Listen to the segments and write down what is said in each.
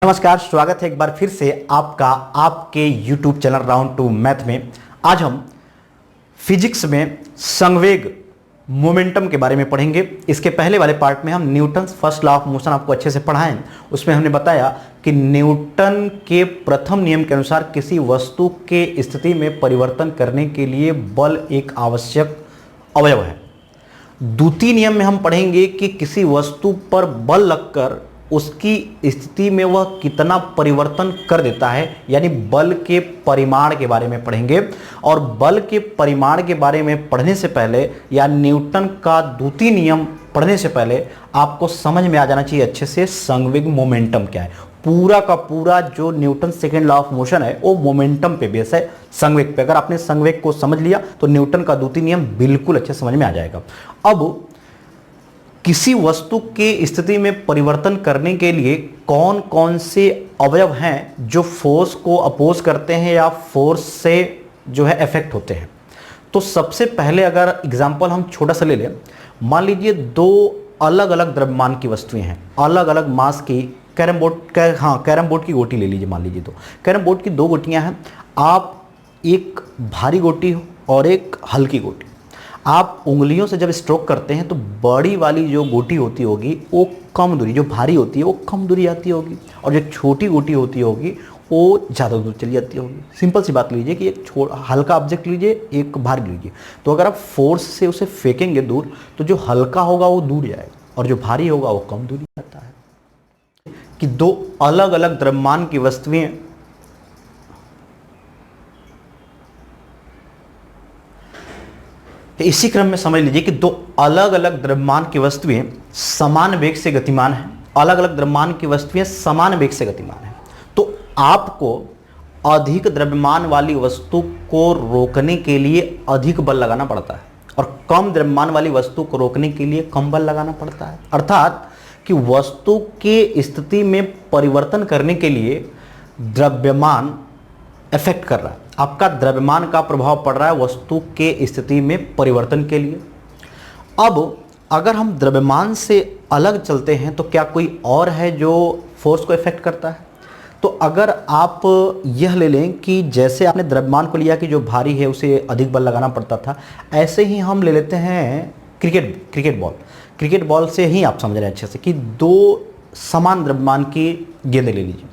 नमस्कार, स्वागत है एक बार फिर से आपका आपके YouTube channel round to math में। आज हम फिजिक्स में संवेग मोमेंटम के बारे में पढ़ेंगे। इसके पहले वाले पार्ट में हम Newton's first law of motion आपको अच्छे से पढ़ाएं। उसमें हमने बताया कि न्यूटन के प्रथम नियम के अनुसार किसी वस्तु के स्थिति में परिवर्तन करने के लिए बल एक आवश्यक अवयव है। द्वितीय नियम में हम पढ़ेंगे कि किसी वस्तु पर बल लगकर उसकी स्थिति में वह कितना परिवर्तन कर देता है, यानी बल के परिमाण के बारे में पढ़ेंगे। और बल के परिमाण के बारे में पढ़ने से पहले या न्यूटन का द्वितीय नियम पढ़ने से पहले आपको समझ में आ जाना चाहिए अच्छे से संवेग मोमेंटम क्या है। पूरा का पूरा जो Newton second law of motion है वो मोमेंटम पे बेस है, संवेग पे। अगर आपने संवेग को समझ लिया तो न्यूटन का द्वितीय नियम बिल्कुल अच्छे समझ में आ जाएगा। अब किसी वस्तु के स्थिति में परिवर्तन करने के लिए कौन कौन से अवयव हैं जो फोर्स को अपोज करते हैं या फोर्स से जो है इफेक्ट होते हैं। तो सबसे पहले अगर एग्जांपल हम छोटा सा ले लें, मान लीजिए दो अलग अलग द्रव्यमान की वस्तुएं हैं, अलग अलग मास की। कैरम बोर्ड की गोटी ले लीजिए, मान लीजिए तो कैरम बोर्ड की दो गोटियां हैं। आप एक भारी गोटी हो और एक हल्की गोटी, आप उंगलियों से जब स्ट्रोक करते हैं तो बड़ी वाली जो गोटी होती होगी वो कम दूरी, जो भारी होती है वो कम दूरी आती होगी, और जो छोटी गोटी होती होगी वो ज़्यादा दूर चली जाती होगी। सिंपल सी बात लीजिए कि एक हल्का ऑब्जेक्ट लीजिए, एक भारी लीजिए, तो अगर आप फोर्स से उसे फेंकेंगे दूर तो जो हल्का होगा वो दूर जाएगा और जो भारी होगा वो कम दूरी जाता है। कि दो अलग अलग द्रव्यमान की वस्तुएं इसी क्रम में समझ लीजिए कि दो अलग अलग द्रव्यमान की वस्तुएं समान वेग से गतिमान हैं। अलग अलग द्रव्यमान की वस्तुएं समान वेग से गतिमान हैं, तो आपको अधिक द्रव्यमान वाली वस्तु को रोकने के लिए अधिक बल लगाना पड़ता है और कम द्रव्यमान वाली वस्तु को रोकने के लिए कम बल लगाना पड़ता है। अर्थात कि वस्तु के स्थिति में परिवर्तन करने के लिए द्रव्यमान इफेक्ट कर रहा है, आपका द्रव्यमान का प्रभाव पड़ रहा है वस्तु के स्थिति में परिवर्तन के लिए। अब अगर हम द्रव्यमान से अलग चलते हैं तो क्या कोई और है जो फोर्स को इफेक्ट करता है? तो अगर आप यह ले लें कि जैसे आपने द्रव्यमान को लिया कि जो भारी है उसे अधिक बल लगाना पड़ता था, ऐसे ही हम ले लेते हैं क्रिकेट बॉल से ही आप समझ रहे हैं अच्छे से कि दो समान द्रव्यमान की गेंदें ले लीजिए,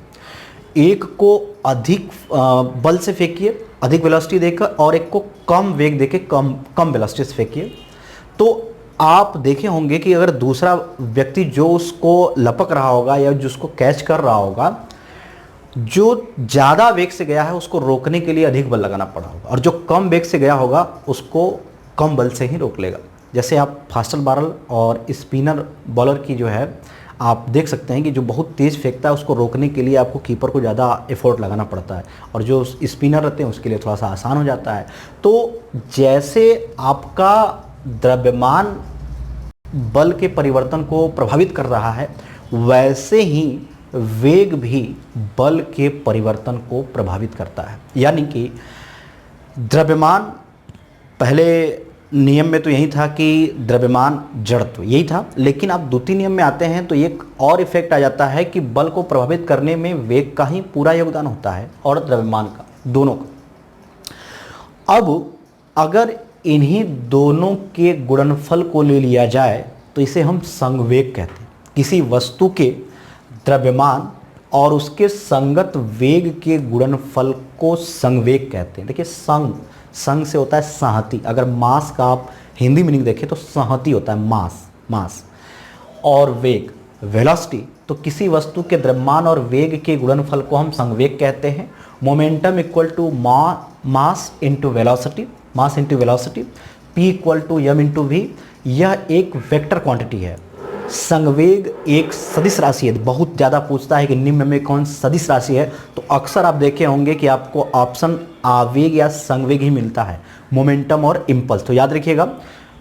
एक को अधिक बल से फेंकिए, अधिक वेलोसिटी देकर, और एक को कम वेग देके कम वेलोसिटी से फेंकिए। तो आप देखे होंगे कि अगर दूसरा व्यक्ति जो उसको लपक रहा होगा या जिसको कैच कर रहा होगा, जो ज़्यादा वेग से गया है उसको रोकने के लिए अधिक बल लगाना पड़ा होगा, और जो कम वेग से गया होगा उसको कम बल से ही रोक लेगा। जैसे आप फास्टर बॉलर और स्पिनर बॉलर की जो है आप देख सकते हैं कि जो बहुत तेज़ फेंकता है उसको रोकने के लिए आपको कीपर को ज़्यादा एफर्ट लगाना पड़ता है, और जो स्पिनर रहते हैं उसके लिए थोड़ा सा आसान हो जाता है। तो जैसे आपका द्रव्यमान बल के परिवर्तन को प्रभावित कर रहा है, वैसे ही वेग भी बल के परिवर्तन को प्रभावित करता है। यानी कि द्रव्यमान, पहले नियम में तो यही था कि द्रव्यमान जड़त्व यही था, लेकिन आप द्वितीय नियम में आते हैं तो एक और इफेक्ट आ जाता है कि बल को प्रभावित करने में वेग का ही पूरा योगदान होता है और द्रव्यमान का, दोनों का। अब अगर इन्हीं दोनों के गुणनफल को ले लिया जाए तो इसे हम संवेग कहते हैं। किसी वस्तु के द्रव्यमान और उसके संगत वेग के गुणनफल को संवेग कहते हैं। देखिए, संग से होता है संहति। अगर मास का आप हिंदी मीनिंग देखें तो संहति होता है मास, और वेग वेलोसिटी। तो किसी वस्तु के द्रव्यमान और वेग के गुणनफल को हम संवेग कहते हैं। Momentum equal to mass into velocity, P equal to m into v. यह एक वेक्टर क्वांटिटी है। संवेग एक सदिश राशि है। बहुत ज़्यादा पूछता है कि निम्न में कौन सदिश राशि है, तो अक्सर आप देखे होंगे कि आपको ऑप्शन आवेग या संवेग ही मिलता है, मोमेंटम और इम्पल्स। तो याद रखिएगा,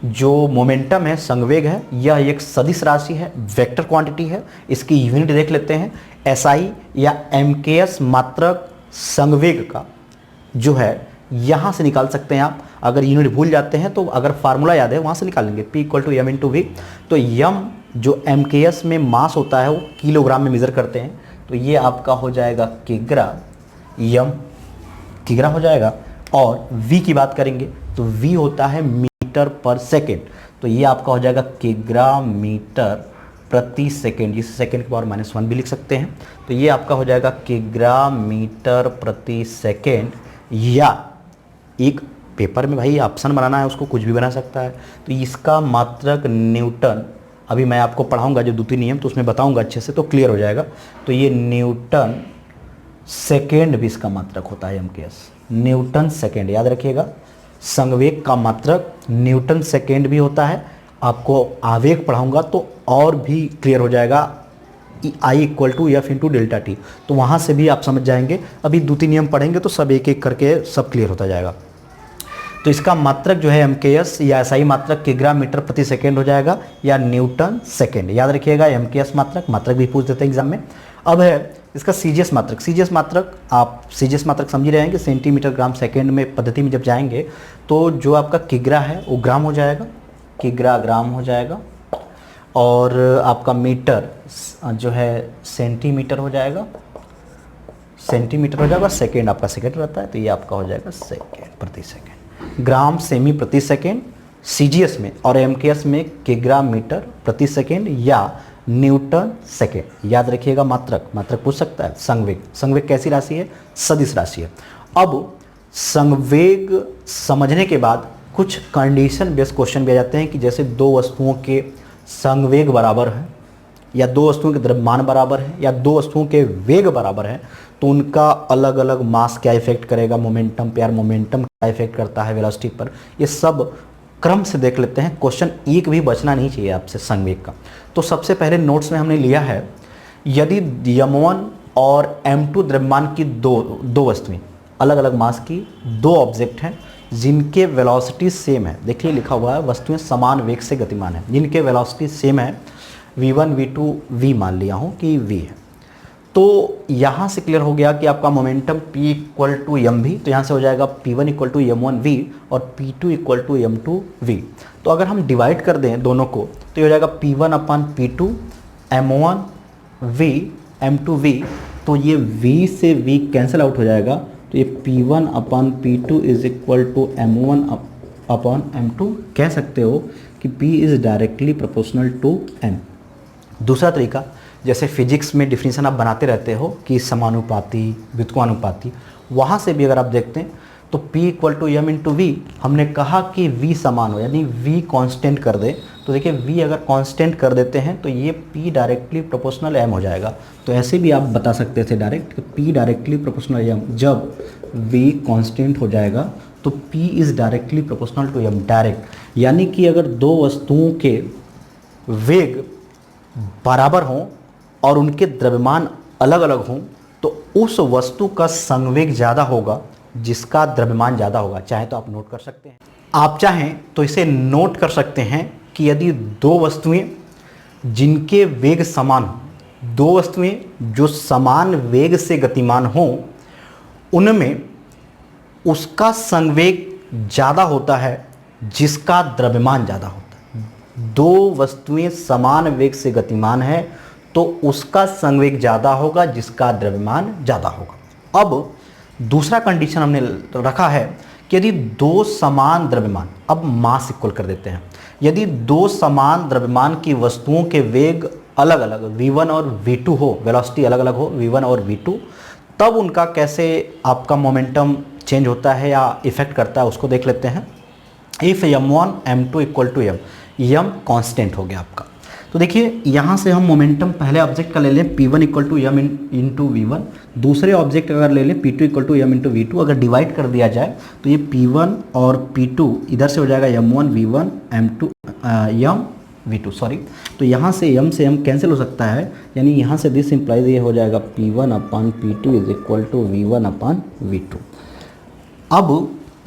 जो मोमेंटम है, संवेग है, यह एक सदिश राशि है, वेक्टर क्वांटिटी है। इसकी यूनिट देख लेते हैं, SI या MKS मात्रक संवेग का जो है यहाँ से निकाल सकते हैं आप। अगर यूनिट भूल जाते हैं तो अगर फार्मूला याद है वहाँ से निकाल लेंगे, P equal to m into v. तो m जो MKS में मास होता है वो किलोग्राम में मेज़र करते हैं, तो ये आपका हो जाएगा किग्रा यम, किग्रा हो जाएगा। और v की बात करेंगे तो v होता है मीटर पर सेकेंड, तो ये आपका हो जाएगा किग्रा मीटर प्रति सेकेंड, जिसे सेकेंड की पावर -1 भी लिख सकते हैं। तो ये आपका हो जाएगा किग्रा मीटर प्रति सेकेंड, या एक पेपर में भाई ऑप्शन बनाना है उसको कुछ भी बना सकता है। तो इसका मात्रक न्यूटन, अभी मैं आपको पढ़ाऊंगा जो द्वितीय नियम तो उसमें बताऊंगा अच्छे से, तो क्लियर हो जाएगा। तो ये न्यूटन सेकेंड भी इसका मात्रक होता है MKS, न्यूटन सेकेंड, याद रखिएगा। संवेग का मात्रक न्यूटन सेकेंड भी होता है। आपको आवेग पढ़ाऊंगा तो और भी क्लियर हो जाएगा, I = F × ΔT, तो वहाँ से भी आप समझ जाएंगे। अभी द्वितीय नियम पढ़ेंगे तो सब एक एक करके सब क्लियर होता जाएगा। तो इसका मात्रक जो है MKS या SI मात्रक किग्रा मीटर प्रति सेकेंड हो जाएगा, या न्यूटन सेकेंड, याद रखिएगा। MKS मात्रक भी पूछ देते हैं एग्जाम में। अब है इसका CGS मात्रक। CGS मात्रक आप CGS मात्रक समझ ही रहे हैं कि सेंटीमीटर ग्राम सेकेंड में पद्धति में जब जाएंगे तो जो आपका किग्रा है वो ग्राम हो जाएगा, किग्रा ग्राम हो जाएगा, और आपका मीटर जो है सेंटीमीटर हो जाएगा, सेंटीमीटर हो जाएगा, सेकेंड आपका सेकेंड रहता है, तो ये आपका हो जाएगा सेकेंड प्रति सेकेंड। ग्राम सेमी प्रति सेकेंड CGS में, और MKS में किग्रा मीटर प्रति सेकेंड या न्यूटन सेकेंड, याद रखिएगा। मात्रक पूछ सकता है। संवेग कैसी राशि है? सदिश राशि है। अब संवेग समझने के बाद कुछ कंडीशन बेस्ड क्वेश्चन भी आ जाते हैं कि जैसे दो वस्तुओं के संवेग बराबर है, या दो वस्तुओं के द्रव्यमान बराबर है, या दो वस्तुओं के वेग बराबर है, तो उनका अलग अलग मास क्या इफेक्ट करेगा, मोमेंटम पे, यार मोमेंटम क्या इफेक्ट करता है वेलोसिटी पर, ये सब क्रम से देख लेते हैं। क्वेश्चन एक भी बचना नहीं चाहिए आपसे संवेग का। तो सबसे पहले नोट्स में हमने लिया है, यदि M1 और M2 द्रव्यमान की दो वस्तुएं, अलग अलग मास की दो ऑब्जेक्ट हैं जिनके वेलोसिटी सेम है, देखिए लिखा हुआ है वस्तुएं समान वेग से गतिमान है, जिनके वेलोसिटी सेम है, v1 v2 v मान लिया हूँ कि v है। तो यहाँ से क्लियर हो गया कि आपका मोमेंटम P = mv, तो यहाँ से हो जाएगा P1 = m1v और P2 = m2v। तो अगर हम डिवाइड कर दें दोनों को तो ये हो जाएगा P1/P2 m1v m2v, तो ये v से v कैंसिल आउट हो जाएगा, तो ये P1/P2 = m1/m2 कह सकते हो कि P is directly proportional to m। दूसरा तरीका, जैसे फिजिक्स में डिफिनीशन आप बनाते रहते हो कि समानुपाती, व्युत्क्रमानुपाती, वहाँ से भी अगर आप देखते हैं तो P = m × v, हमने कहा कि v समान हो, यानी v कांस्टेंट कर दे, तो देखिए v अगर कांस्टेंट कर देते हैं तो ये P डायरेक्टली प्रोपोर्शनल m हो जाएगा। तो ऐसे भी आप बता सकते थे डायरेक्ट कि P डायरेक्टली प्रोपोर्शनल m, जब v कांस्टेंट हो जाएगा तो P is directly proportional to m, direct. यानी कि अगर दो वस्तुओं के वेग बराबर हों और उनके द्रव्यमान अलग अलग हों तो उस वस्तु का संवेग ज़्यादा होगा जिसका द्रव्यमान ज़्यादा होगा। चाहे तो आप नोट कर सकते हैं, आप चाहें तो इसे नोट कर सकते हैं कि यदि दो वस्तुएं जिनके वेग समान हों, दो वस्तुएं जो समान वेग से गतिमान हों, उनमें उसका संवेग ज़्यादा होता है जिसका द्रव्यमान ज़्यादा होता है। दो वस्तुएं समान वेग से गतिमान है तो उसका संवेग ज़्यादा होगा जिसका द्रव्यमान ज़्यादा होगा। अब दूसरा कंडीशन हमने रखा है कि यदि दो समान द्रव्यमान, अब मास इक्वल कर देते हैं, यदि दो समान द्रव्यमान की वस्तुओं के वेग अलग अलग v1 और v2 हो, वेलोसिटी अलग अलग हो v1 और v2, तब उनका कैसे आपका मोमेंटम चेंज होता है या इफेक्ट करता है उसको देख लेते हैं। If m1 m2 = m, m constant हो गया आपका, तो देखिए यहाँ से हम मोमेंटम पहले ऑब्जेक्ट का ले लें P1 = m × v1, दूसरे ऑब्जेक्ट अगर ले लें P2 = m × v2, अगर डिवाइड कर दिया जाए तो ये P1 और P2 इधर से हो जाएगा m1 v1 m2 m v2 sorry, तो यहाँ से m से m कैंसिल हो सकता है, यानी यहाँ से दिस इम्प्लाइज ये हो जाएगा P1/P2 = v1/v2। अब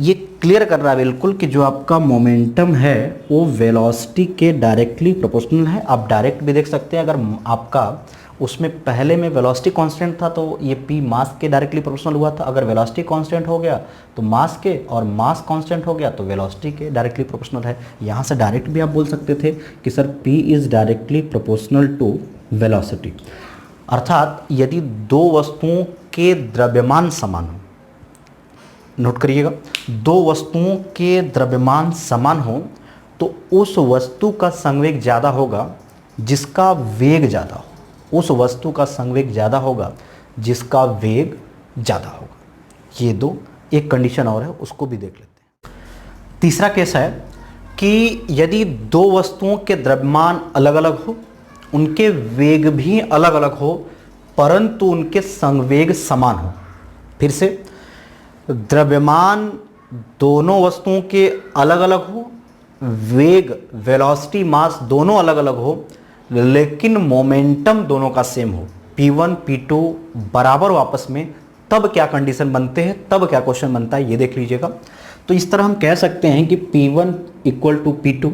ये क्लियर कर रहा है बिल्कुल कि जो आपका मोमेंटम है वो वेलोसिटी के डायरेक्टली प्रोपोर्शनल है। आप डायरेक्ट भी देख सकते हैं, अगर आपका उसमें पहले में वेलोसिटी कांस्टेंट था तो ये P मास के डायरेक्टली प्रोपोर्शनल हुआ था, अगर वेलोसिटी कांस्टेंट हो गया तो मास के, और मास कांस्टेंट हो गया तो वेलोसिटी के डायरेक्टली प्रोपोर्शनल है। यहाँ से डायरेक्ट भी आप बोल सकते थे कि sir P is directly proportional to velocity. अर्थात यदि दो वस्तुओं के द्रव्यमान समान हो, नोट करिएगा, दो वस्तुओं के द्रव्यमान समान हो तो उस वस्तु का संवेग ज़्यादा होगा जिसका वेग ज़्यादा हो, उस वस्तु का संवेग ज़्यादा होगा जिसका वेग ज़्यादा होगा। ये दो, एक कंडीशन और है उसको भी देख लेते हैं। तीसरा केस है कि यदि दो वस्तुओं के द्रव्यमान अलग अलग हो, उनके वेग भी अलग अलग हो, परंतु उनके संवेग समान हो। फिर से, द्रव्यमान दोनों वस्तुओं के अलग अलग हो, वेग वेलोसिटी मास दोनों अलग अलग हो, लेकिन मोमेंटम दोनों का सेम हो, P1 P2 बराबर आपस में, तब क्या कंडीशन बनते हैं, तब क्या क्वेश्चन बनता है, ये देख लीजिएगा। तो इस तरह हम कह सकते हैं कि P1 इक्वल टू P2,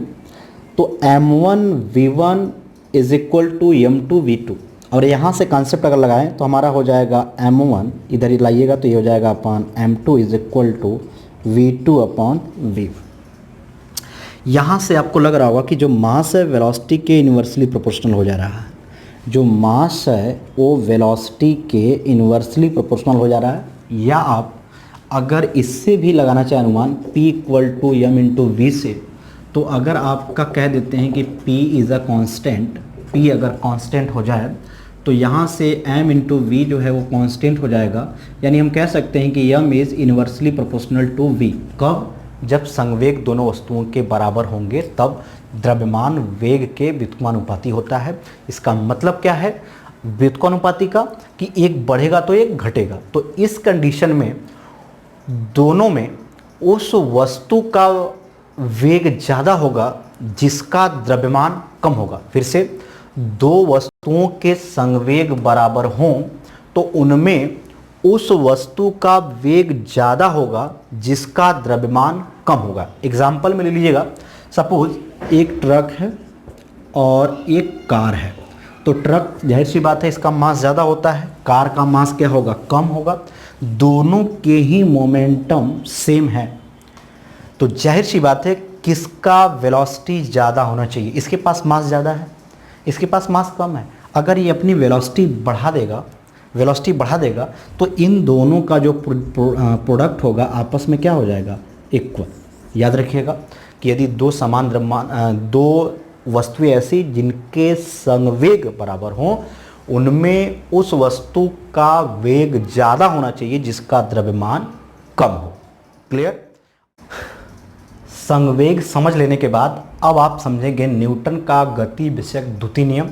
तो M1 V1 is equal to M2 V2, और यहाँ से कॉन्सेप्ट अगर लगाएं तो हमारा हो जाएगा M1, इधर ही लाइएगा तो ये हो जाएगा upon M2 is equal to V2 upon V। यहाँ से आपको लग रहा होगा कि जो मास है वेलोसिटी के इन्वर्सली प्रोपोर्शनल हो जा रहा है, जो मास है वो वेलोसिटी के इन्वर्सली प्रोपोर्शनल हो जा रहा है। या आप अगर इससे भी लगाना चाहें अनुमान P equal to M into V से, तो अगर आपका कह देते हैं कि P is a constant, P अगर कांस्टेंट हो जाए तो यहाँ से M इंटू V जो है वो कांस्टेंट हो जाएगा, यानी हम कह सकते हैं कि M is inversely proportional to V। कब? जब संवेग दोनों वस्तुओं के बराबर होंगे तब द्रव्यमान वेग के व्युत्क्रमानुपाती होता है। इसका मतलब क्या है व्युत्क्रमानुपाती का, कि एक बढ़ेगा तो एक घटेगा। तो इस कंडीशन में दोनों में उस वस्तु का वेग ज़्यादा होगा जिसका द्रव्यमान कम होगा। फिर से, दो वस्तुओं के संवेग बराबर हों तो उनमें उस वस्तु का वेग ज़्यादा होगा जिसका द्रव्यमान कम होगा। एग्जाम्पल में ले लीजिएगा, सपोज एक ट्रक है और एक कार है, तो ट्रक जाहिर सी बात है इसका मास ज़्यादा होता है, कार का मास क्या होगा, कम होगा। दोनों के ही मोमेंटम सेम है, तो जाहिर सी बात है किसका वेलोसिटी ज़्यादा होना चाहिए, इसके पास मास ज़्यादा है, इसके पास मास कम है। अगर ये अपनी वेलोसिटी बढ़ा देगा तो इन दोनों का जो प्रोडक्ट होगा आपस में क्या हो जाएगा, इक्वल। याद रखिएगा कि यदि दो समान द्रव्यमान, दो वस्तुएं ऐसी जिनके संवेग बराबर हों, उनमें उस वस्तु का वेग ज़्यादा होना चाहिए जिसका द्रव्यमान कम हो। क्लियर? संवेग समझ लेने के बाद अब आप समझेंगे न्यूटन का गति विषयक द्वितीय नियम।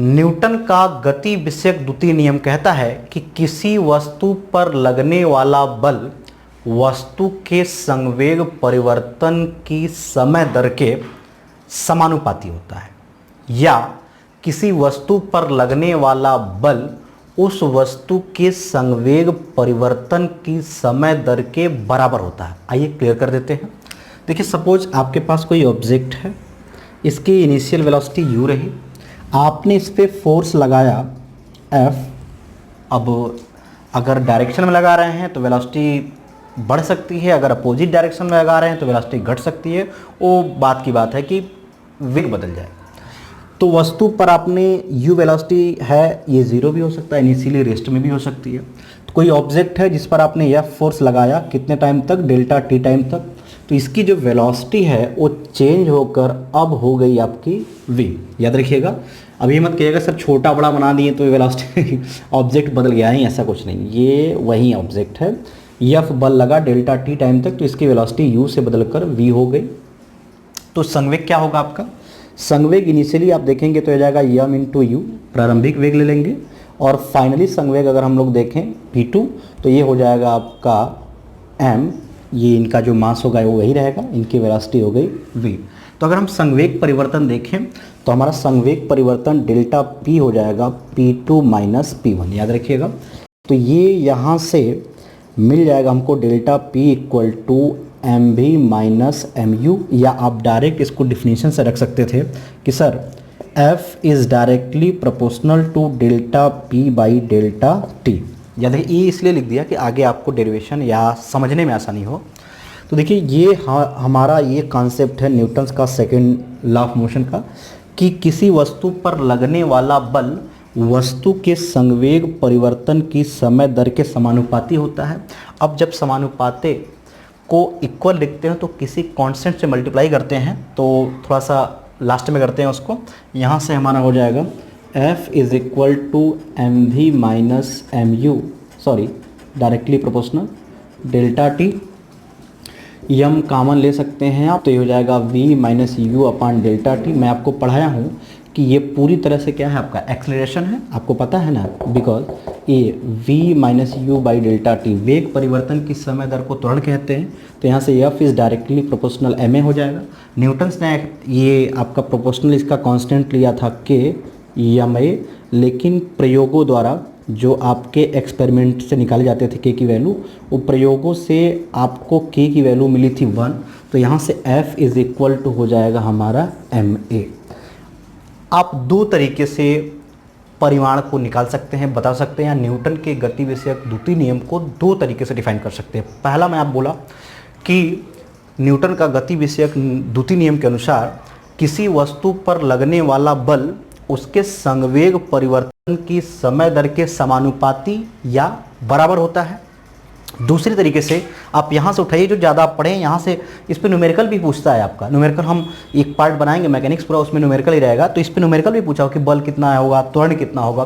न्यूटन का गति विषयक द्वितीय नियम कहता है कि किसी वस्तु पर लगने वाला बल वस्तु के संवेग परिवर्तन की समय दर के समानुपाती होता है, या किसी वस्तु पर लगने वाला बल उस वस्तु के संवेग परिवर्तन की समय दर के बराबर होता है। आइए क्लियर कर देते हैं। देखिए, सपोज आपके पास कोई ऑब्जेक्ट है, इसकी इनिशियल वेलोसिटी u रही, आपने इस पर फोर्स लगाया F। अब अगर डायरेक्शन में लगा रहे हैं तो वेलोसिटी बढ़ सकती है, अगर अपोजिट डायरेक्शन में लगा रहे हैं तो वेलोसिटी घट सकती है। वो बात की बात है कि वेग बदल जाए। तो वस्तु पर आपने u वेलोसिटी है, ये ज़ीरो भी हो सकता है, इनिशियली रेस्ट में भी हो सकती है। तो कोई ऑब्जेक्ट है जिस पर आपने F फोर्स लगाया, कितने टाइम तक, डेल्टा t टाइम तक, तो इसकी जो वेलोसिटी है वो चेंज होकर अब हो गई आपकी v। याद रखिएगा, अभी मत कहिएगा सर छोटा बड़ा बना दिए तो वेलोसिटी ऑब्जेक्ट बदल गया है, ऐसा कुछ नहीं, ये वही ऑब्जेक्ट है। F बल लगा डेल्टा t टाइम तक, तो इसकी वेलोसिटी u से बदलकर v हो गई। तो संवेग क्या होगा आपका, संवेग इनिशियली आप देखेंगे तो हो जाएगा m इंटू यू, प्रारंभिक वेग ले लेंगे, और फाइनली संवेग अगर हम लोग देखें P2 तो ये हो जाएगा आपका m, ये इनका जो मास होगा वो वही रहेगा, इनकी वेलोसिटी हो गई v। तो अगर हम संवेग परिवर्तन देखें तो हमारा संवेग परिवर्तन डेल्टा p हो जाएगा P2 माइनस P1। याद रखिएगा, तो ये यहाँ से मिल जाएगा हमको delta p equal to M V minus M U, या आप डायरेक्ट इसको डिफिनीशन से रख सकते थे कि sir f is directly proportional to delta p by delta t। या देखिए ये इसलिए लिख दिया कि आगे आपको डेरिवेशन या समझने में आसानी हो। तो देखिए ये हमारा ये कॉन्सेप्ट है न्यूटन्स का सेकंड लॉ ऑफ मोशन का, कि किसी वस्तु पर लगने वाला बल वस्तु के संवेग परिवर्तन की समय दर के समानुपाती होता है। अब जब समानुपाते को इक्वल लिखते हैं तो किसी कांस्टेंट से मल्टीप्लाई करते हैं, तो थोड़ा सा लास्ट में करते हैं उसको। यहाँ से हमारा हो जाएगा F is equal to M V minus M U, sorry directly proportional delta T. M common ले सकते हैं आप, तो ये हो जाएगा v minus U upon delta T. मैं आपको पढ़ाया हूँ कि ये पूरी तरह से क्या है, आपका एक्सेलरेशन है, आपको पता है ना, बिकॉज ये v minus you by delta T वेग परिवर्तन की समय दर को त्वरण कहते हैं। तो यहाँ से f is directly proportional ma हो जाएगा। न्यूटन्स ने ये आपका प्रोपोर्शनल इसका कांस्टेंट लिया था k ma, लेकिन प्रयोगों द्वारा जो आपके एक्सपेरिमेंट से निकाले जाते थे k की वैल्यू, वो प्रयोगों से आपको k की वैल्यू मिली थी 1। तो यहाँ से f इज़ इक्वल टू हो जाएगा हमारा ma। आप दो तरीके से परिमाण को निकाल सकते हैं, बता सकते हैं, या न्यूटन के गति विषयक द्वितीय नियम को दो तरीके से डिफाइन कर सकते हैं। पहला मैं आप बोला कि न्यूटन का गति विषयक द्वितीय नियम के अनुसार किसी वस्तु पर लगने वाला बल उसके संवेग परिवर्तन की समय दर के समानुपाती या बराबर होता है। दूसरी तरीके से आप यहाँ से उठाइए, जो ज़्यादा आप पढ़ें, यहाँ से इस पर न्यूमेरिकल भी पूछता है आपका। न्यूमेरिकल हम एक पार्ट बनाएंगे मैकेनिक्स पूरा, उसमें न्यूमेरिकल ही रहेगा, तो इस पर न्यूमेरिकल भी पूछा हो कि बल कितना होगा, त्वरण कितना होगा।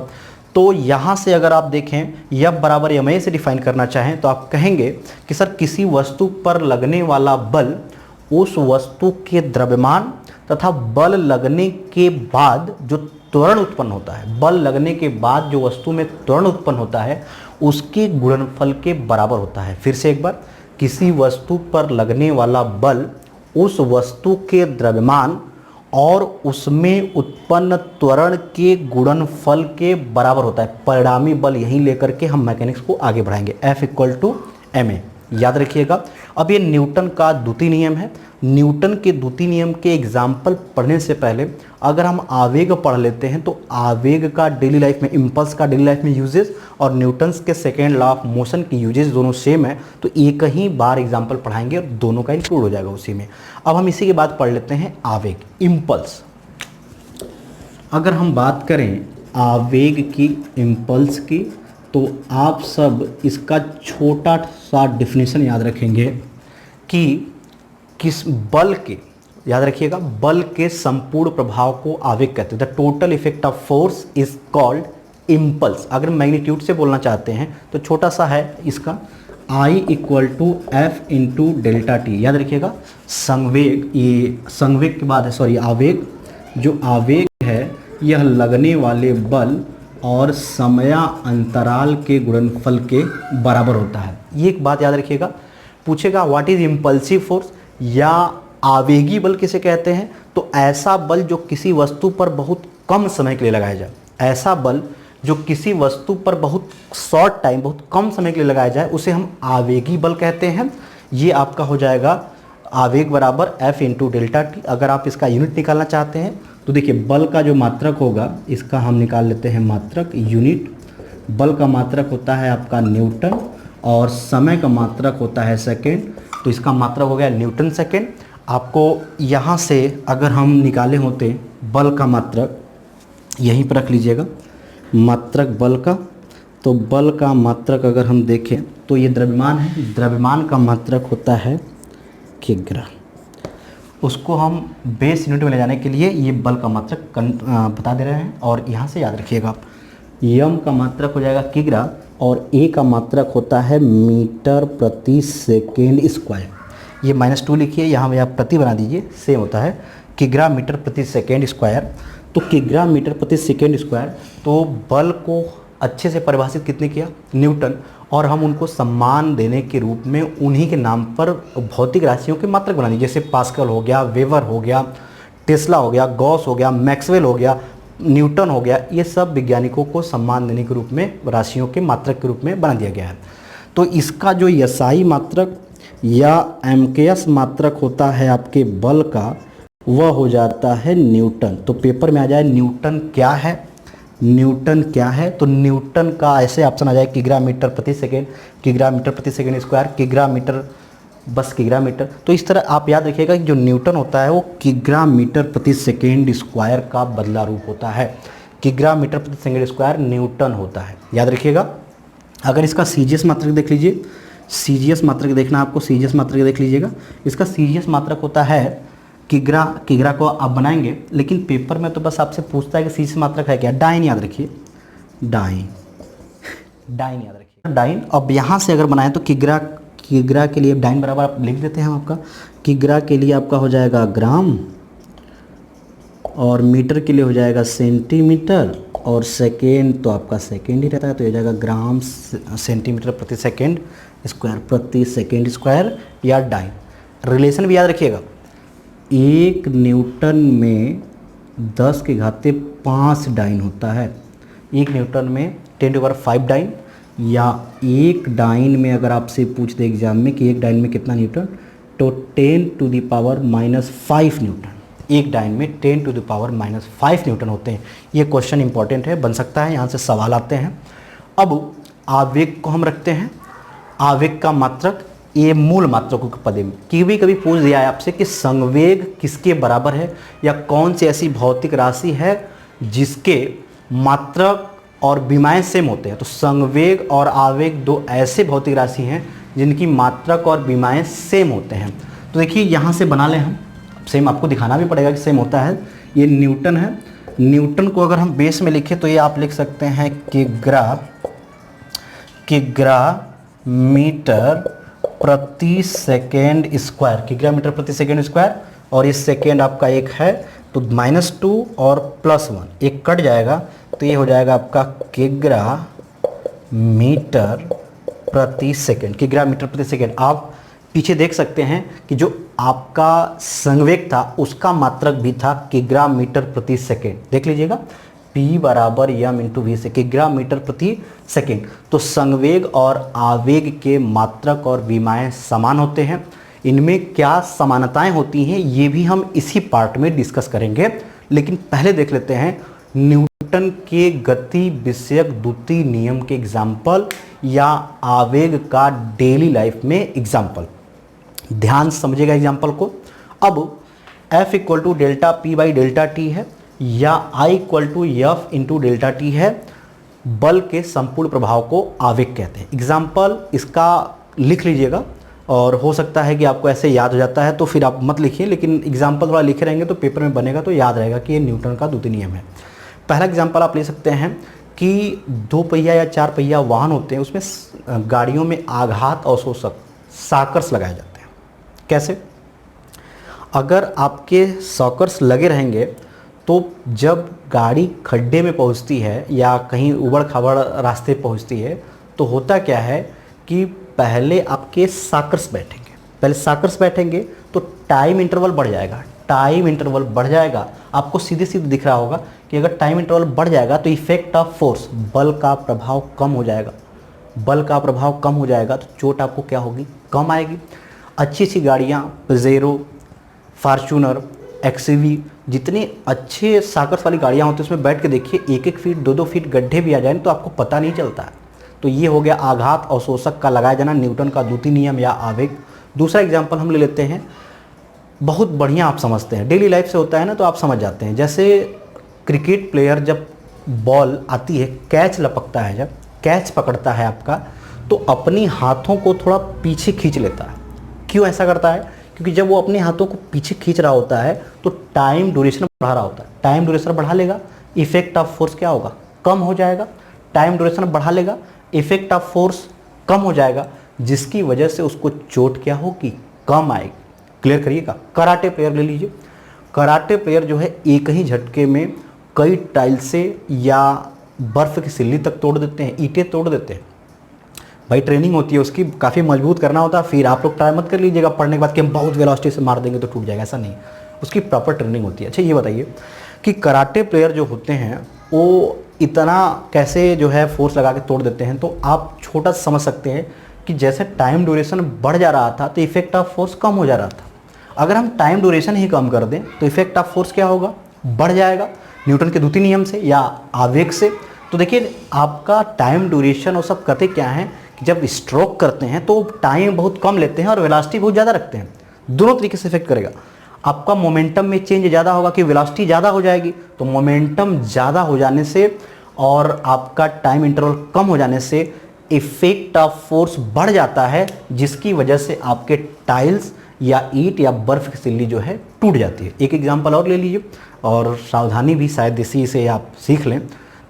तो यहाँ से अगर आप देखें F बराबर ma से डिफाइन करना चाहें तो आप कहेंगे कि सर किसी वस्तु पर लगने वाला बल उस वस्तु के द्रव्यमान तथा बल लगने के बाद जो त्वरण उत्पन्न होता है, बल लगने के बाद जो वस्तु में त्वरण उत्पन्न होता है उसके गुणनफल के बराबर होता है। फिर से एक बार, किसी वस्तु पर लगने वाला बल उस वस्तु के द्रव्यमान और उसमें उत्पन्न त्वरण के गुणनफल के बराबर होता है। परिणामी बल यहीं लेकर के हम मैकेनिक्स को आगे बढ़ाएंगे। F इक्वल टू ma, याद रखिएगा। अब ये न्यूटन का द्वितीय नियम है। न्यूटन के द्वितीय नियम के एग्जाम्पल पढ़ने से पहले अगर हम आवेग पढ़ लेते हैं तो आवेग का डेली लाइफ में, इम्पल्स का डेली लाइफ में यूजेस और न्यूटन्स के सेकेंड लॉ ऑफ मोशन की यूजेस दोनों सेम है, तो एक ही बार एग्जाम्पल पढ़ाएंगे और दोनों का इंक्लूड हो जाएगा उसी में। अब हम इसी के बाद पढ़ लेते हैं आवेग, इम्पल्स। अगर हम बात करें आवेग की, इम्पल्स की, तो आप सब इसका छोटा सा डिफिनेशन याद रखेंगे कि किस बल के, याद रखिएगा, बल के संपूर्ण प्रभाव को आवेग कहते हैं। The total effect of force is called impulse. अगर मैग्नीट्यूड से बोलना चाहते हैं तो छोटा सा है इसका, I equal to F into delta T. याद रखिएगा, संवेग, ये संवेग के बाद है, सॉरी आवेग, जो आवेग है यह लगने वाले बल और समयांतराल के गुणनफल के बराबर होता है। ये एक बात याद रखिएगा। पूछेगा व्हाट इज इम्पल्सिव फोर्स या आवेगी बल किसे कहते हैं, तो ऐसा बल जो किसी वस्तु पर बहुत कम समय के लिए लगाया जाए, ऐसा बल जो किसी वस्तु पर बहुत शॉर्ट टाइम, बहुत कम समय के लिए लगाया जाए, उसे हम आवेगी बल कहते हैं। ये आपका हो जाएगा आवेग बराबर F इंटू डेल्टा टी। अगर आप इसका यूनिट निकालना चाहते हैं तो देखिए, बल का जो मात्रक होगा इसका हम निकाल लेते हैं मात्रक, यूनिट। बल का मात्रक होता है आपका न्यूटन और समय का मात्रक होता है सेकेंड, तो इसका मात्रक हो गया न्यूटन सेकेंड। आपको यहाँ से अगर हम निकाले होते बल का मात्रक, यहीं पर रख लीजिएगा मात्रक बल का, तो बल का मात्रक अगर हम देखें तो ये द्रव्यमान है, द्रव्यमान का मात्रक होता है किग्रा। उसको हम बेस यूनिट में ले जाने के लिए ये बल का मात्रक बता दे रहे हैं, और यहाँ से याद रखिएगा आप, यम का मात्रक हो जाएगा किग्रा और ए का मात्रक होता है मीटर प्रति सेकेंड स्क्वायर। ये -2 लिखिए, यहाँ में आप प्रति बना दीजिए, सेम होता है किग्रा मीटर प्रति सेकेंड स्क्वायर। तो किग्रा मीटर प्रति सेकेंड स्क्वायर, तो बल को अच्छे से परिभाषित कितने किया, न्यूटन, और हम उनको सम्मान देने के रूप में उन्हीं के नाम पर भौतिक राशियों के मात्रक बना दीजिए, जैसे पास्कल हो गया, वेवर हो गया, टेस्ला हो गया, गॉस हो गया, मैक्सवेल हो गया, न्यूटन हो गया। ये सब वैज्ञानिकों को सम्मान देने के रूप में राशियों के मात्रक के रूप में बना दिया गया है। तो इसका जो एसआई मात्रक या एमकेएस मात्रक होता है आपके बल का, वह हो जाता है न्यूटन। तो पेपर में आ जाए न्यूटन क्या है, न्यूटन क्या है, तो न्यूटन का ऐसे ऑप्शन आ जाए किग्रा मीटर प्रति सेकेंड, किग्रा मीटर प्रति सेकेंड स्क्वायर, किग्रा मीटर, बस किग्रा मीटर। तो इस तरह आप याद रखिएगा कि जो न्यूटन होता है वो किग्रा मीटर प्रति सेकेंड स्क्वायर का बदला रूप होता है। किग्रा मीटर प्रति सेकंड स्क्वायर न्यूटन होता है, याद रखिएगा। अगर इसका सीजीएस मात्रक देख लीजिए, सीजीएस मात्रक देखना आपको, सीजीएस मात्रक देख लीजिएगा। इसका सीजीएस मात्रक होता है किग्रा, किग्रा को आप बनाएंगे, लेकिन पेपर में तो बस आपसे पूछता है कि सीजीएस मात्रक है क्या, डाइन याद रखिए, डाइन, डाइन याद रखिए, डाइन। अब यहाँ से अगर बनाएं तो किग्रा, किग्रा के लिए डाइन बराबर आप लिख देते हैं हम आपका, किग्रा के लिए आपका हो जाएगा ग्राम, और मीटर के लिए हो जाएगा सेंटीमीटर, और सेकेंड तो आपका सेकेंड ही रहता है, तो हो जाएगा ग्राम सेंटीमीटर प्रति सेकेंड स्क्वायर, प्रति सेकेंड स्क्वायर या डाइन। रिलेशन भी याद रखिएगा, 1 न्यूटन में 10 की घाते 5 डाइन होता है, 1 न्यूटन में 10⁵ डाइन, या 1 डाइन में अगर आपसे पूछ दे एग्जाम में कि 1 डाइन में कितना न्यूटन, तो 10⁻⁵ न्यूटन, 1 डाइन में 10⁻⁵ न्यूटन होते हैं। ये क्वेश्चन इंपॉर्टेंट है, बन सकता है, यहाँ से सवाल आते हैं। अब आवेग को हम रखते हैं, आवेग का मात्रक, ये मूल मात्रकों के पदे में कभी कभी पूछ दिया है आपसे कि संवेग किसके बराबर है, या कौन सी ऐसी भौतिक राशि है जिसके मात्रक और विमाएं सेम होते हैं। तो संवेग और आवेग दो ऐसे भौतिक राशि हैं जिनकी मात्रक और विमाएं सेम होते हैं। तो देखिए यहाँ से बना लें हम, सेम आपको दिखाना भी पड़ेगा कि सेम होता है। ये न्यूटन है, न्यूटन को अगर हम बेस में लिखें तो ये आप लिख सकते हैं किग्रा, किग्रा मीटर प्रति सेकेंड स्क्वायर, किग्रा मीटर प्रति सेकेंड स्क्वायर, और ये सेकेंड आपका एक है तो -2 और +1 एक कट जाएगा, तो ये हो जाएगा आपका किग्रा मीटर प्रति सेकेंड, किग्रा मीटर प्रति सेकेंड। आप पीछे देख सकते हैं कि जो आपका संवेग था उसका मात्रक भी था किग्रा मीटर प्रति सेकेंड, देख लीजिएगा, P बराबर m × v से, किग्रा मीटर प्रति सेकेंड। तो संवेग और आवेग के मात्रक और विमाएं समान होते हैं। इनमें क्या समानताएं होती हैं ये भी हम इसी पार्ट में डिस्कस करेंगे, लेकिन पहले देख लेते हैं न्यूटन के गति विषयक द्वितीय नियम के एग्जाम्पल या आवेग का डेली लाइफ में एग्जाम्पल। ध्यान समझिएगा एग्जाम्पल को। अब F = ΔP/ΔT है, या I = F × ΔT है, बल के संपूर्ण प्रभाव को आवेग कहते हैं। एग्जाम्पल इसका लिख लीजिएगा, और हो सकता है कि आपको ऐसे याद हो जाता है तो फिर आप मत लिखिए, लेकिन एग्जाम्पल थोड़ा लिखे रहेंगे तो पेपर में बनेगा तो याद रहेगा कि ये न्यूटन का द्वितीय नियम है। पहला एग्जाम्पल आप ले सकते हैं कि 2 पहिया या 4 पहिया वाहन होते हैं, उसमें गाड़ियों में आघात अवशोषक साकर्स लगाए जाते हैं। कैसे? अगर आपके सॉकर्स लगे रहेंगे तो जब गाड़ी खड्डे में पहुंचती है या कहीं उबड़ खाबड़ रास्ते पहुंचती है तो होता क्या है कि पहले आपके साकर्स बैठेंगे, पहले साकर्स बैठेंगे तो टाइम इंटरवल बढ़ जाएगा, टाइम इंटरवल बढ़ जाएगा। आपको सीधे सीधे दिख रहा होगा कि अगर टाइम इंटरवल बढ़ जाएगा तो इफेक्ट ऑफ फोर्स, बल का प्रभाव कम हो जाएगा, बल का प्रभाव कम हो जाएगा तो चोट आपको क्या होगी, कम आएगी। अच्छी अच्छी गाड़ियाँ, पजेरो, फार्चूनर, एक्सयूवी, जितने अच्छे साकर्स वाली गाड़ियाँ होती हैं उसमें बैठ के देखिए, 1-1 फीट 2-2 फीट गड्ढे भी आ जाए तो आपको पता नहीं चलता है। तो ये हो गया आघात अवशोषक का लगाया जाना, न्यूटन का द्वितीय नियम या आवेग। दूसरा एग्जाम्पल हम ले लेते हैं, बहुत बढ़िया आप समझते हैं, डेली लाइफ से होता है ना तो आप समझ जाते हैं। जैसे क्रिकेट प्लेयर जब बॉल आती है, कैच लपकता है, जब कैच पकड़ता है आपका तो अपनी हाथों को थोड़ा पीछे खींच लेता है। क्यों ऐसा करता है? क्योंकि जब वो अपने हाथों को पीछे खींच रहा होता है तो टाइम ड्यूरेशन बढ़ा रहा होता है, टाइम ड्यूरेशन बढ़ा लेगा, इफेक्ट ऑफ फोर्स क्या होगा, कम हो जाएगा। टाइम ड्यूरेशन बढ़ा लेगा, इफेक्ट ऑफ फोर्स कम हो जाएगा, जिसकी वजह से उसको चोट क्या होगी, कम आएगी। क्लियर करिएगा। कराटे प्लेयर ले लीजिए, कराटे प्लेयर जो है एक ही झटके में कई टाइल से या बर्फ की सिल्ली तक तोड़ देते हैं, ईंटें तोड़ देते हैं। भाई ट्रेनिंग होती है उसकी, काफ़ी मजबूत करना होता है। फिर आप लोग ट्राई मत कर लीजिएगा पढ़ने के बाद कि हम बहुत वेलोसिटी से मार देंगे तो टूट जाएगा, ऐसा नहीं, उसकी प्रॉपर ट्रेनिंग होती है। अच्छा ये बताइए कि कराटे प्लेयर जो होते हैं वो इतना कैसे जो है फोर्स लगा के तोड़ देते हैं, तो आप छोटा समझ सकते हैं कि जैसे टाइम ड्यूरेशन बढ़ जा रहा था तो इफेक्ट ऑफ फोर्स कम हो जा रहा था। अगर हम टाइम ड्यूरेशन ही कम कर दें तो इफेक्ट ऑफ फोर्स क्या होगा, बढ़ जाएगा, न्यूटन के द्वितीय नियम से या आवेग से। तो देखिए आपका टाइम ड्यूरेशन और सब करते क्या हैं कि जब स्ट्रोक करते हैं तो टाइम बहुत कम लेते हैं और वेलोसिटी बहुत ज़्यादा रखते हैं, दोनों तरीके से इफेक्ट करेगा। आपका मोमेंटम में चेंज ज़्यादा होगा कि वेलोसिटी ज़्यादा हो जाएगी। तो मोमेंटम ज़्यादा हो जाने से और आपका टाइम इंटरवल कम हो जाने से इफेक्ट ऑफ फोर्स बढ़ जाता है, जिसकी वजह से आपके टाइल्स या ईंट या बर्फ की सिल्ली जो है टूट जाती है। एक एग्जांपल और ले लीजिए और सावधानी भी शायद इसी से आप सीख लें।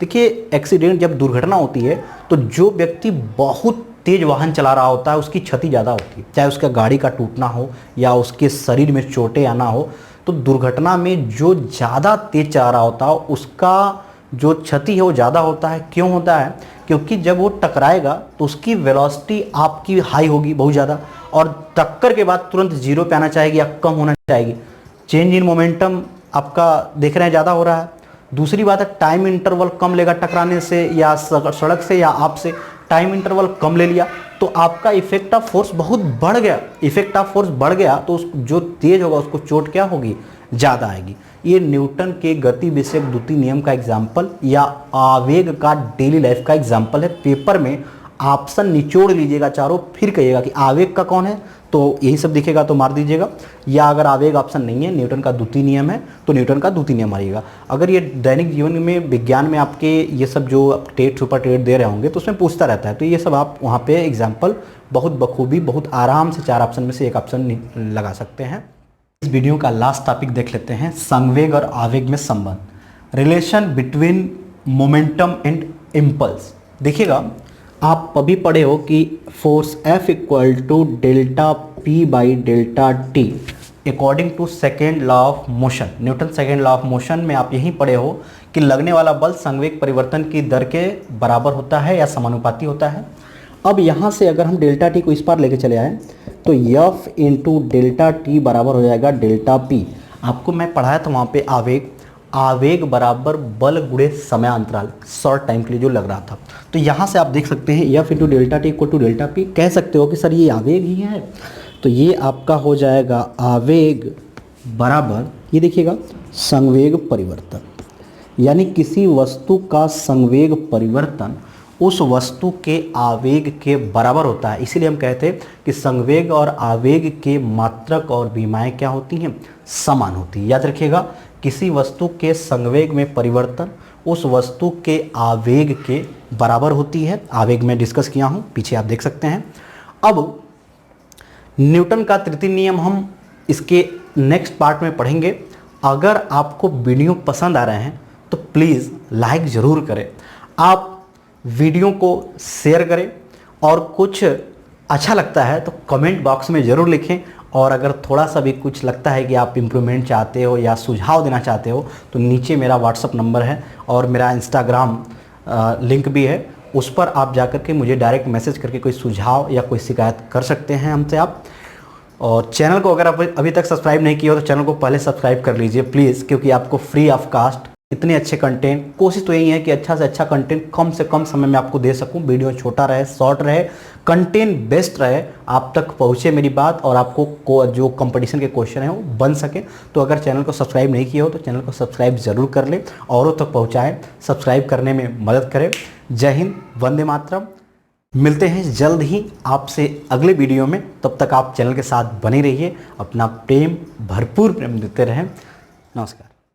देखिए, एक्सीडेंट जब दुर्घटना होती है तो जो व्यक्ति बहुत तेज वाहन चला रहा होता है उसकी क्षति ज़्यादा होती है, चाहे उसका गाड़ी का टूटना हो या उसके शरीर में चोटें आना हो। तो दुर्घटना में जो ज़्यादा तेज चला रहा होता है उसका जो क्षति है वो ज़्यादा होता है। क्यों होता है? क्योंकि जब वो टकराएगा तो उसकी वेलोसिटी आपकी हाई होगी बहुत ज़्यादा, और टक्कर के बाद तुरंत जीरो पे आना चाहेगी या कम होना चाहेगी। चेंज इन मोमेंटम आपका देख रहे हैं ज़्यादा हो रहा है। दूसरी बात है, टाइम इंटरवल कम लेगा टकराने से या सड़क से या आपसे टाइम इंटरवल कम ले लिया तो आपका इफेक्ट ऑफ फोर्स बहुत बढ़ गया। इफेक्ट ऑफ फोर्स बढ़ गया तो जो तेज होगा उसको चोट क्या होगी? ज़्यादा आएगी। ये न्यूटन के गति विषयक द्वितीय नियम का एग्जाम्पल या आवेग का डेली लाइफ का एग्जाम्पल है। पेपर में ऑप्शन निचोड़ लीजिएगा चारों, फिर कहिएगा कि आवेग का कौन है, तो यही सब दिखेगा तो मार दीजिएगा, या अगर आवेग ऑप्शन नहीं है, न्यूटन का द्वितीय नियम है तो न्यूटन का द्वितीय नियम मारिएगा। अगर ये दैनिक जीवन में विज्ञान में आपके ये सब जो टेट सुपर टेट दे रहे होंगे तो उसमें पूछता रहता है, तो ये सब आप वहाँ पे एग्जाम्पल बहुत बखूबी बहुत आराम से 4 ऑप्शन में से एक ऑप्शन लगा सकते हैं। इस वीडियो का लास्ट टॉपिक देख लेते हैं, संवेग और आवेग में संबंध, relation between momentum and impulse. देखिएगा, आप अभी पढ़े हो कि force F equal to delta P by delta T according to second law of motion. Newton second law of motion में आप यही पढ़े हो कि लगने वाला बल संवेग परिवर्तन की दर के बराबर होता है या समानुपाती होता है। अब यहाँ से अगर हम डेल्टा T को इस पार लेके चले आए तो F इंटू डेल्टा T बराबर हो जाएगा डेल्टा P। आपको मैं पढ़ाया था वहाँ पे आवेग बराबर बल गुणे समय अंतराल, शॉर्ट टाइम के लिए जो लग रहा था। तो यहाँ से आप देख सकते हैं F into delta T equal to delta P। कह सकते हो कि सर ये आवेग ही है, तो ये आपका हो जाएगा आवेग बराबर, ये देखिएगा, संवेग परिवर्तन, यानी किसी वस्तु का संवेग परिवर्तन उस वस्तु के आवेग के बराबर होता है। इसीलिए हम कहते हैं कि संवेग और आवेग के मात्रक और विमाएँ क्या होती हैं? समान होती है। याद रखिएगा, किसी वस्तु के संवेग में परिवर्तन उस वस्तु के आवेग के बराबर होती है। आवेग में डिस्कस किया हूँ, पीछे आप देख सकते हैं। अब न्यूटन का तृतीय नियम हम इसके नेक्स्ट पार्ट में पढ़ेंगे। अगर आपको वीडियो पसंद आ रहे हैं तो प्लीज़ लाइक ज़रूर करें, आप वीडियो को शेयर करें, और कुछ अच्छा लगता है तो कमेंट बॉक्स में ज़रूर लिखें। और अगर थोड़ा सा भी कुछ लगता है कि आप इम्प्रूवमेंट चाहते हो या सुझाव देना चाहते हो तो नीचे मेरा व्हाट्सअप नंबर है और मेरा इंस्टाग्राम लिंक भी है, उस पर आप जाकर के मुझे डायरेक्ट मैसेज करके कोई सुझाव या कोई शिकायत कर सकते हैं हमसे आप। और चैनल को अगर आप अभी तक सब्सक्राइब नहीं किया हो तो चैनल को पहले सब्सक्राइब कर लीजिए प्लीज़, क्योंकि आपको फ्री ऑफ कास्ट इतने अच्छे कंटेंट, कोशिश तो यही है कि अच्छा से अच्छा कंटेंट कम से कम समय में आपको दे सकूं। वीडियो छोटा रहे, शॉर्ट रहे, कंटेंट बेस्ट रहे, आप तक पहुंचे मेरी बात, और आपको जो कंपटीशन के क्वेश्चन हैं वो बन सके। तो अगर चैनल को सब्सक्राइब नहीं किया हो तो चैनल को सब्सक्राइब जरूर कर ले, औरों तक पहुँचाएँ, सब्सक्राइब करने में मदद करें। जय हिंद, वंदे मातरम। मिलते हैं जल्द ही आपसे अगले वीडियो में, तब तक आप चैनल के साथ बने रहिए, अपना प्रेम भरपूर प्रेम देते रहें। नमस्कार।